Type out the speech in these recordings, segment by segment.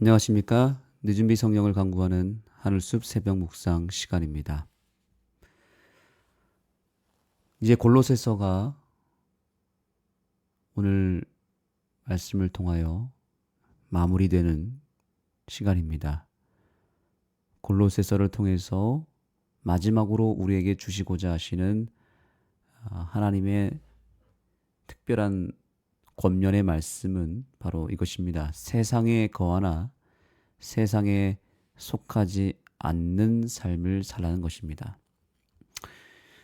안녕하십니까? 늦은비 성령을 강구하는 하늘숲 새벽 묵상 시간입니다. 이제 골로새서가 오늘 말씀을 통하여 마무리되는 시간입니다. 골로새서를 통해서 마지막으로 우리에게 주시고자 하시는 하나님의 특별한 권면의 말씀은 바로 이것입니다. 세상에 거하나 세상에 속하지 않는 삶을 살라는 것입니다.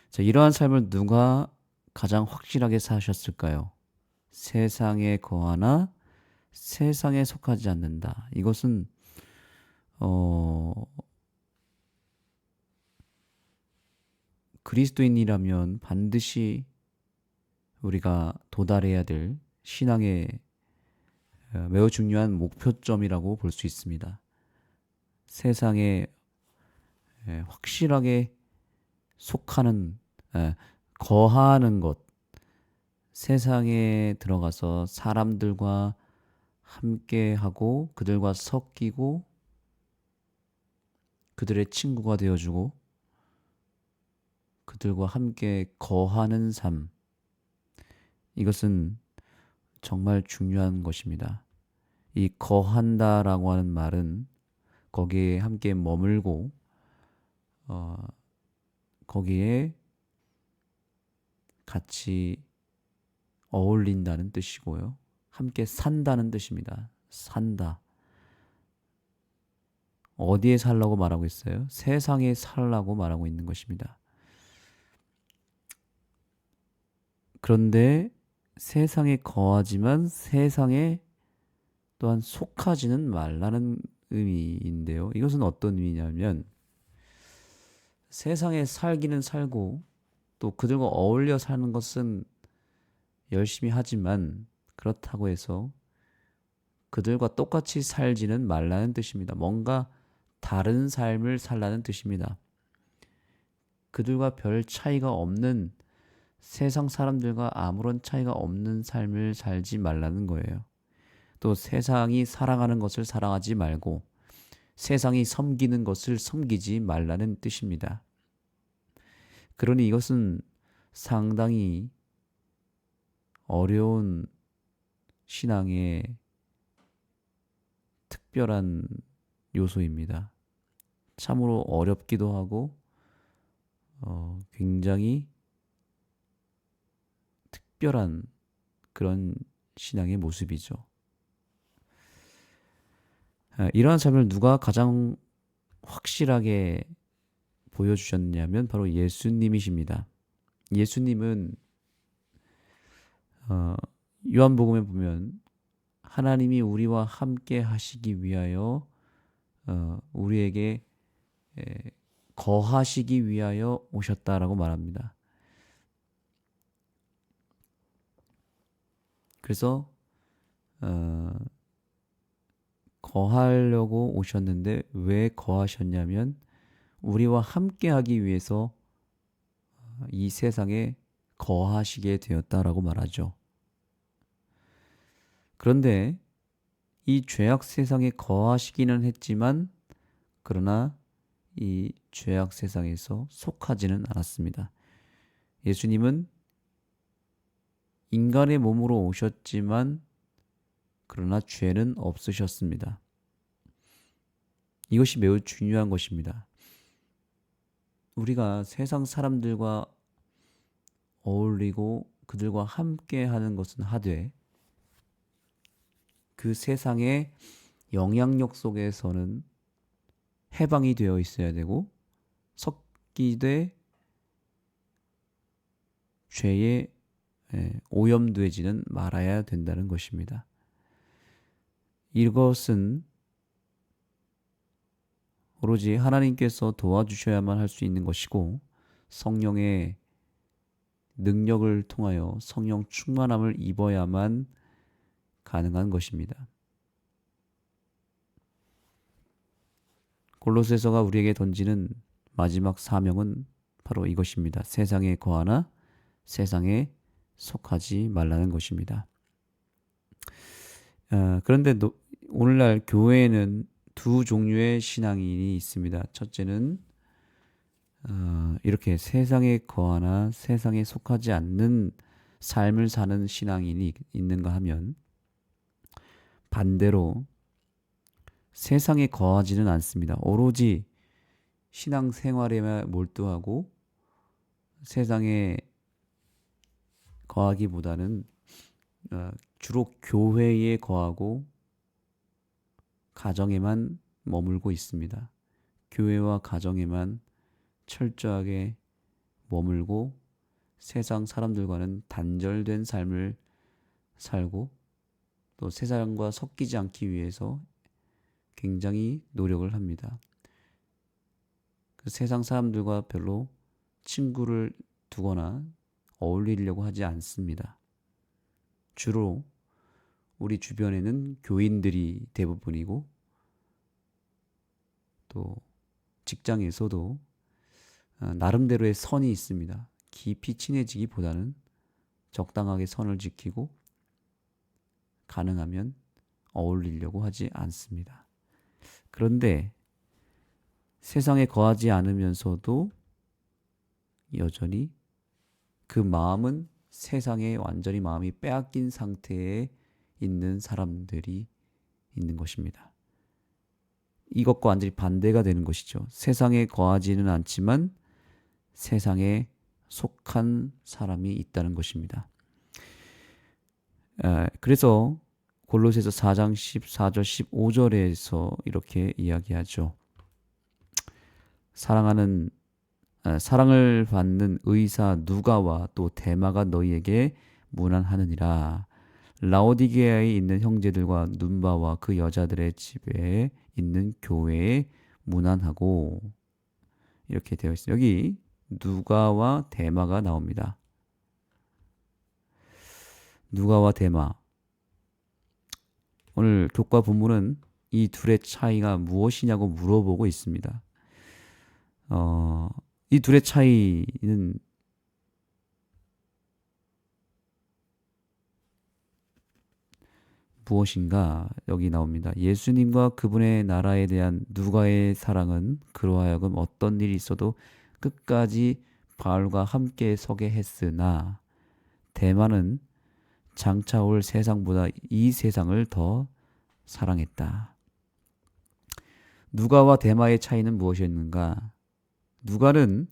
자, 이러한 삶을 누가 가장 확실하게 사셨을까요? 세상에 거하나 세상에 속하지 않는다. 이것은 그리스도인이라면 반드시 우리가 도달해야 될 신앙의 매우 중요한 목표점이라고 볼 수 있습니다. 세상에 확실하게 속하는, 거하는 것, 세상에 들어가서 사람들과 함께하고 그들과 섞이고 그들의 친구가 되어주고 그들과 함께 거하는 삶, 이것은 정말 중요한 것입니다. 이 거한다라고 하는 말은 거기에 함께 머물고 거기에 같이 어울린다는 뜻이고요. 함께 산다는 뜻입니다. 산다. 어디에 살라고 말하고 있어요? 세상에 살라고 말하고 있는 것입니다. 그런데 세상에 거하지만 세상에 또한 속하지는 말라는 의미인데요. 이것은 어떤 의미냐면 세상에 살기는 살고 또 그들과 어울려 사는 것은 열심히 하지만 그렇다고 해서 그들과 똑같이 살지는 말라는 뜻입니다. 뭔가 다른 삶을 살라는 뜻입니다. 그들과 별 차이가 없는, 세상 사람들과 아무런 차이가 없는 삶을 살지 말라는 거예요. 또 세상이 사랑하는 것을 사랑하지 말고 세상이 섬기는 것을 섬기지 말라는 뜻입니다. 그러니 이것은 상당히 어려운 신앙의 특별한 요소입니다. 참으로 어렵기도 하고 굉장히 특별한 그런 신앙의 모습이죠. 이러한 삶을 누가 가장 확실하게 보여주셨냐면 바로 예수님이십니다. 예수님은 요한복음에 보면 하나님이 우리와 함께 하시기 위하여 우리에게 거하시기 위하여 오셨다라고 말합니다. 그래서 거하려고 오셨는데 왜 거하셨냐면 우리와 함께 하기 위해서 이 세상에 거하시게 되었다라고 말하죠. 그런데 이 죄악 세상에 거하시기는 했지만 그러나 이 죄악 세상에서 속하지는 않았습니다. 예수님은 인간의 몸으로 오셨지만 그러나 죄는 없으셨습니다. 이것이 매우 중요한 것입니다. 우리가 세상 사람들과 어울리고 그들과 함께 하는 것은 하되 그 세상의 영향력 속에서는 해방이 되어 있어야 되고 섞이되 죄에 오염되지는 말아야 된다는 것입니다. 이것은 오로지 하나님께서 도와주셔야만 할 수 있는 것이고 성령의 능력을 통하여 성령 충만함을 입어야만 가능한 것입니다. 골로새서가 우리에게 던지는 마지막 사명은 바로 이것입니다. 세상에 거하나 세상에 속하지 말라는 것입니다. 그런데 오늘날 교회에는 두 종류의 신앙인이 있습니다. 첫째는 이렇게 세상에 거하나 세상에 속하지 않는 삶을 사는 신앙인이 있는가 하면, 반대로 세상에 거하지는 않습니다. 오로지 신앙 생활에만 몰두하고 세상에 거하기보다는 주로 교회에 거하고 가정에만 머물고 있습니다. 교회와 가정에만 철저하게 머물고 세상 사람들과는 단절된 삶을 살고, 또 세상과 섞이지 않기 위해서 굉장히 노력을 합니다. 그 세상 사람들과 별로 친구를 두거나 어울리려고 하지 않습니다. 주로 우리 주변에는 교인들이 대부분이고, 또 직장에서도 나름대로의 선이 있습니다. 깊이 친해지기보다는 적당하게 선을 지키고 가능하면 어울리려고 하지 않습니다. 그런데 세상에 거하지 않으면서도 여전히 그 마음은 세상에 완전히 마음이 빼앗긴 상태에 있는 사람들이 있는 것입니다. 이것과 완전히 반대가 되는 것이죠. 세상에 거하지는 않지만 세상에 속한 사람이 있다는 것입니다. 그래서 골로새서 4장 14절 15절에서 이렇게 이야기하죠. 사랑을 받는 의사 누가와 또 데마가 너희에게 문안하느니라. 라오디게아에 있는 형제들과 눈바와 그 여자들의 집에 있는 교회에 문안하고, 이렇게 되어 있어요. 여기 누가와 데마가 나옵니다. 누가와 데마. 오늘 교과 본문은 이 둘의 차이가 무엇이냐고 물어보고 있습니다. 이 둘의 차이는 무엇인가? 여기 나옵니다. 예수님과 그분의 나라에 대한 누가의 사랑은 그로 하여금 어떤 일이 있어도 끝까지 바울과 함께 서게 했으나, 데마는 장차 올 세상보다 이 세상을 더 사랑했다. 누가와 데마의 차이는 무엇이었는가? 누가는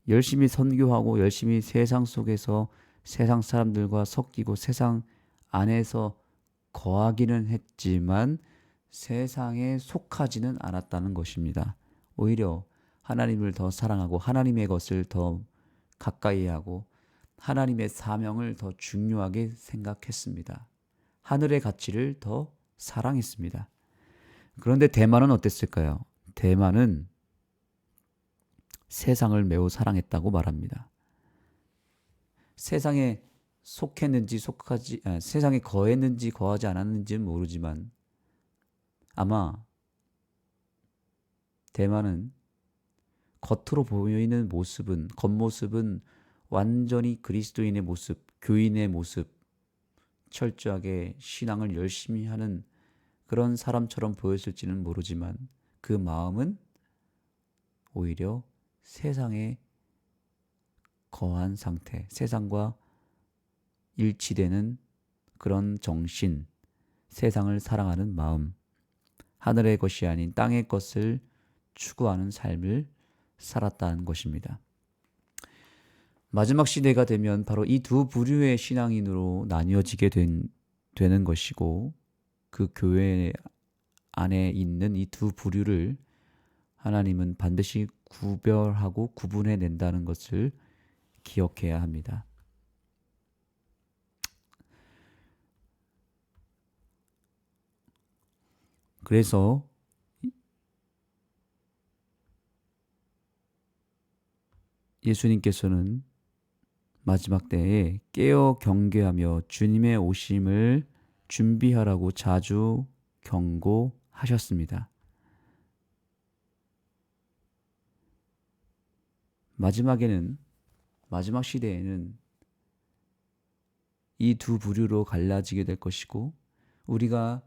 열심히 선교하고 열심히 세상 속에서 세상 사람들과 섞이고 세상 안에서 거하기는 했지만 세상에 속하지는 않았다는 것입니다. 오히려 하나님을 더 사랑하고 하나님의 것을 더 가까이 하고 하나님의 사명을 더 중요하게 생각했습니다. 하늘의 가치를 더 사랑했습니다. 그런데 데마는 어땠을까요? 데마는 세상을 매우 사랑했다고 말합니다. 세상에 속했는지 세상에 거했는지 거하지 않았는지는 모르지만 아마 데마는 겉으로 보이는 겉모습은 완전히 그리스도인의 모습, 교인의 모습, 철저하게 신앙을 열심히 하는 그런 사람처럼 보였을지는 모르지만 그 마음은 오히려 세상에 거한 상태, 세상과 일치되는 그런 정신, 세상을 사랑하는 마음, 하늘의 것이 아닌 땅의 것을 추구하는 삶을 살았다는 것입니다. 마지막 시대가 되면 바로 이 두 부류의 신앙인으로 나뉘어지게 되는 것이고, 그 교회 안에 있는 이 두 부류를 하나님은 반드시 구별하고 구분해 낸다는 것을 기억해야 합니다. 그래서 예수님께서는 마지막 때에 깨어 경계하며 주님의 오심을 준비하라고 자주 경고하셨습니다. 마지막 시대에는 이 두 부류로 갈라지게 될 것이고, 우리가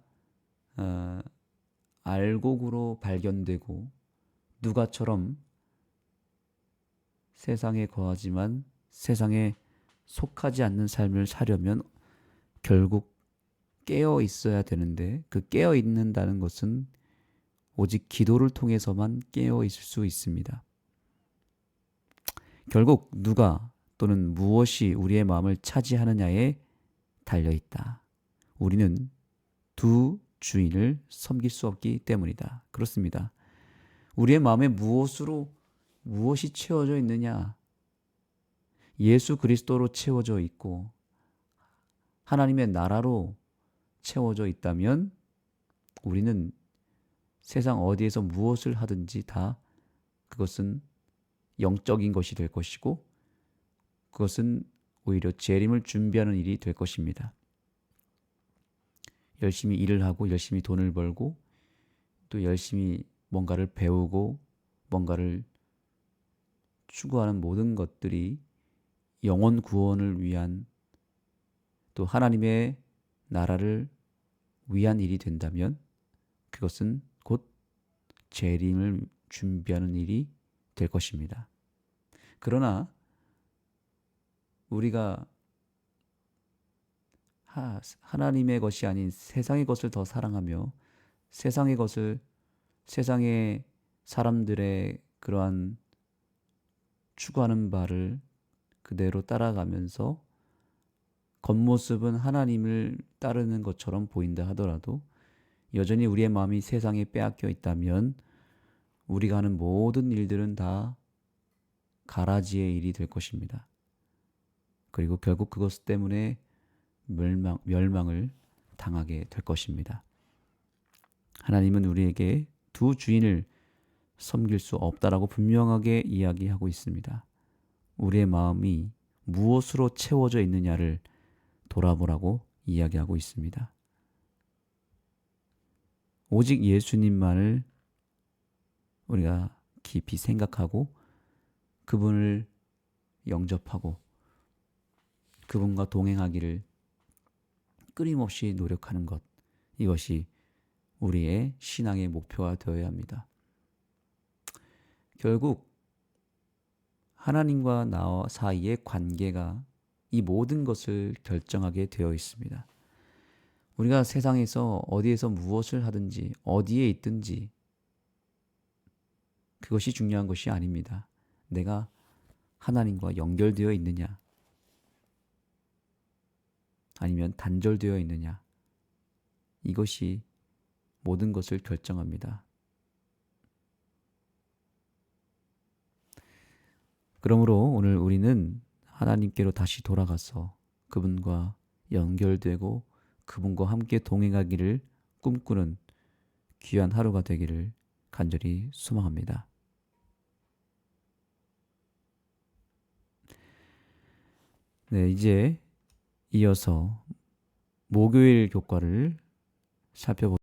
알곡으로 발견되고 누가처럼 세상에 거하지만 세상에 속하지 않는 삶을 사려면 결국 깨어 있어야 되는데, 그 깨어 있는다는 것은 오직 기도를 통해서만 깨어 있을 수 있습니다. 결국 누가 또는 무엇이 우리의 마음을 차지하느냐에 달려 있다. 우리는 두 주인을 섬길 수 없기 때문이다. 그렇습니다. 우리의 마음에 무엇이 채워져 있느냐? 예수 그리스도로 채워져 있고 하나님의 나라로 채워져 있다면 우리는 세상 어디에서 무엇을 하든지 다 그것은 영적인 것이 될 것이고, 그것은 오히려 재림을 준비하는 일이 될 것입니다. 열심히 일을 하고 열심히 돈을 벌고 또 열심히 뭔가를 배우고 뭔가를 추구하는 모든 것들이 영혼 구원을 위한, 또 하나님의 나라를 위한 일이 된다면 그것은 곧 재림을 준비하는 일이 될 것입니다. 그러나 우리가 하나님의 것이 아닌 세상의 것을 더 사랑하며 세상의 사람들의 그러한 추구하는 바를 그대로 따라가면서 겉모습은 하나님을 따르는 것처럼 보인다 하더라도 여전히 우리의 마음이 세상에 빼앗겨 있다면 우리가 하는 모든 일들은 다 가라지의 일이 될 것입니다. 그리고 결국 그것 때문에 멸망을 당하게 될 것입니다. 하나님은 우리에게 두 주인을 섬길 수 없다라고 분명하게 이야기하고 있습니다. 우리의 마음이 무엇으로 채워져 있느냐를 돌아보라고 이야기하고 있습니다. 오직 예수님만을 우리가 깊이 생각하고 그분을 영접하고 그분과 동행하기를 끊임없이 노력하는 것, 이것이 우리의 신앙의 목표가 되어야 합니다. 결국 하나님과 나 사이의 관계가 이 모든 것을 결정하게 되어 있습니다. 우리가 세상에서 어디에서 무엇을 하든지 어디에 있든지 그것이 중요한 것이 아닙니다. 내가 하나님과 연결되어 있느냐 아니면 단절되어 있느냐, 이것이 모든 것을 결정합니다. 그러므로 오늘 우리는 하나님께로 다시 돌아가서 그분과 연결되고 그분과 함께 동행하기를 꿈꾸는 귀한 하루가 되기를 간절히 소망합니다. 네, 이제 이어서 목요일 교과를 살펴보겠습니다.